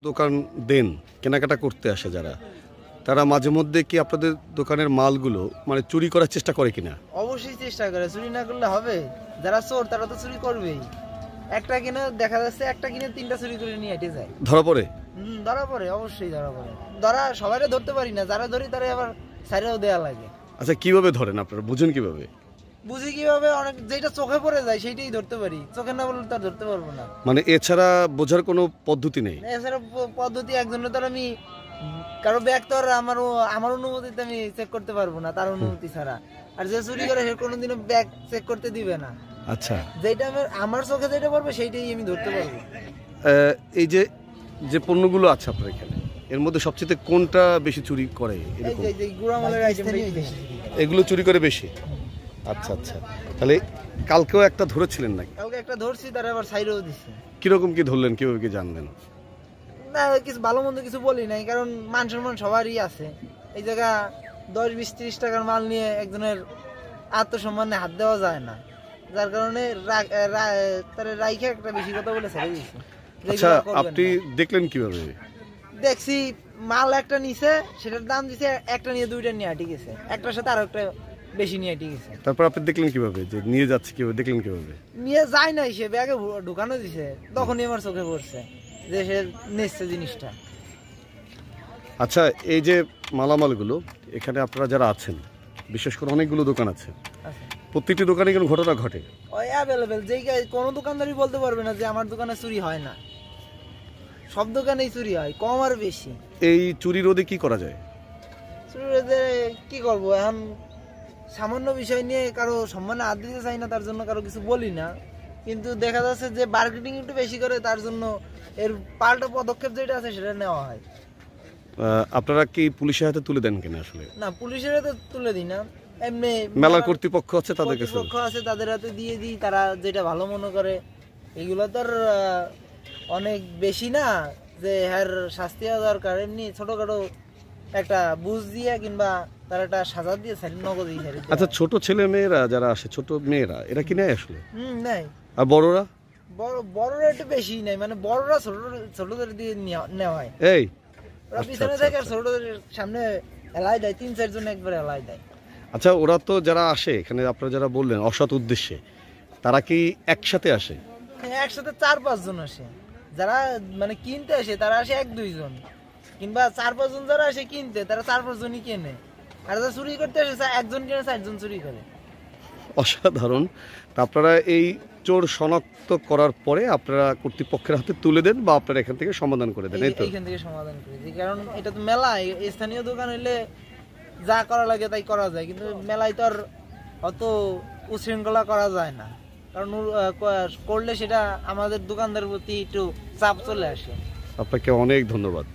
দোকান দেন কেনাকাটা করতে আসে যারা, তারা মাঝে মধ্যে কি আপনাদের দোকানের মালগুলো মানে চুরি করার চেষ্টা করে কিনা? অবশ্যই চেষ্টা করে, চুরি না করলে হবে? যারা চোর তারা তো চুরি করবেই। একটা কিনে দেখা যাচ্ছে একটা কিনে তিনটা চুরি করে নিয়ে হেঁটে যায়। ধরা পড়ে? ধরা পড়ে, অবশ্যই ধরা পড়ে। সবাই ধরতে পারি না, যারা ধরি তারা আবার ছাইরেও দেয়া লাগে। আচ্ছা, কিভাবে ধরেন আপনারা, বুঝেন কিভাবে? বুঝি কিভাবে, অনেক যেটা চোখে পড়ে যায় সেইটাই ধরতে পারি, চোখে না বললে তার ধরতে পারবো না। মানে এছাড়া বোঝার কোনো পদ্ধতি নেই? এছাড়া পদ্ধতি একজনের তো আমি কারো ব্যাগ তো আর আমার অনুমতিতে আমি চেক করতে পারবো না, তার অনুমতি ছাড়া। আর যে চুরি করে সে কোনোদিনও ব্যাগ চেক করতে দিবে না। আচ্ছা, যেটা আমার চোখে যেটা পড়বে সেইটাই আমি ধরতে পারবো। এই যে যে পণ্যগুলো আছে আপনার এখানে, এর মধ্যে সবচেয়ে কোনটা বেশি চুরি করে? এরকম এই যে গুড়ামালের আইটেমটাই বেশি এগুলো চুরি করে বেশি। আচ্ছা আচ্ছা, তাহলে কালকেও একটা ধরেছিলেন নাকি? কালকে একটা ধরছি, তারা আবার ছাইরেও দিচ্ছে। কিরকম কি ধরলেন, কিভাবে কি জানলেন? না, কিছু ভালো মন্দ কিছু বলি নাই, কারণ মান সম্মান সবারই আছে। এই জায়গা 10, 20, 30 টাকার মাল নিয়ে একজনের আত্মসম্মানে হাত দেওয়া যায় না, যার কারণে তারা রাইখে একটা বেশি কথা বলে ছেড়ে দিয়েছে। আচ্ছা, আপনি দেখলেন কিভাবে? দেখছি মাল একটা নিছে, সেটার দাম দিছে, একটা নিয়ে দুইটা নিয়ে হাঁটি গেছে, একটার সাথে আরো একটা বেশি নিয়ে হাঁটি গেছে। তারপর আপনি দেখলেন কিভাবে যে নিয়ে যাচ্ছে, কিভাবে দেখলেন কিভাবে? নিয়ে যায় নাই, সে ব্যাগে ঢুকানো দিছে, তখনই আমার চোখে পড়ছে যে সে নিচ্ছে জিনিসটা। আচ্ছা, এই যে মালামালগুলো এখানে আপনারা যারা আছেন, বিশেষ করে অনেকগুলো দোকান আছে, প্রত্যেকটি দোকানে কেন ঘটনা ঘটে? ওই অ্যাভেলেবেল, যেই কোনো দোকানদারই বলতে পারবে না যে আমার দোকানে চুরি হয় না। সব দোকানেই চুরি হয়, কম আর বেশি। এই চুরি রোধে কি করা যায়? চুরি রোধে কি করবো এখন? সামান্য বিষয় নিয়ে কারো সম্মানে হাত দিতে চাই না, তার জন্য কারো কিছু বলি না। কিন্তু দেখা যাচ্ছে যে মার্কেটিং একটু বেশি করে, তার জন্য এর পাল্টা পদক্ষেপ যেটা আছে সেটা নেওয়া হয়। আপনারা কি পুলিশের হাতে তুলে দেন কিনা? আসলে না, পুলিশের হাতে তুলে দিই না, এমনি মেলার কর্তৃপক্ষ আছে তাদের কাছে? কর্তৃপক্ষ আছে, তাদের হাতে দিয়ে দিই, তারা যেটা ভালো মনে করে। এগুলো তো আর অনেক বেশি না যে হ্যার শাস্তি হওয়া দরকার, এমনি ছোটখাটো একটা বুঝ দিয়ে কিংবা তার একটা সাজা দিয়ে নগদ দিয়ে। আচ্ছা, ছোট ছেলে মেয়েরা যারা আসে, ছোট মেয়েরা, এরা কি নেয় আসলে? নাই। আর বড়রা? বড়রা একটু বেশি নাই, মানে বড়রা ছোটদের দিয়ে নেওয়া হয়। এই ওরা পিছনে থাকে আর ছোটদের সামনে এলাই দেয়, 3-4 জন একবার এলাই দেয়। আচ্ছা, ওরা তো যারা আসে এখানে, আপনারা যারা বললেন অসৎ উদ্দেশ্যে, তারা কি একসাথে আসে? হ্যাঁ, একসাথে 4-5 জন আসে। যারা মানে কিনতে আসে তারা আসে 1-2 জন, কিংবা 4-5 জন যারা আসে কিনতে, তারা 4-5 জনই কেনে। আর যারা চুরি করতে আসে একজন কিনে 4 জন চুরি করে। অসাধারণ। আপনারা এই চোর শনাক্ত করার পরে আপনারা কর্তৃপক্ষের হাতে তুলে দেন বা আপনারা এখান থেকে সমাধান করে দেন? এখান থেকে সমাধান করে দিই, কারণ এটা তো মেলা, স্থানীয় দোকান হইলে যা করা লাগে তাই করা যায়, কিন্তু মেলায় তো আর অত উশৃঙ্খলা করা যায় না, কারণ করলে সেটা আমাদের দোকানদারের প্রতি একটু চাপ চলে আসে। আপনাকে অনেক ধন্যবাদ।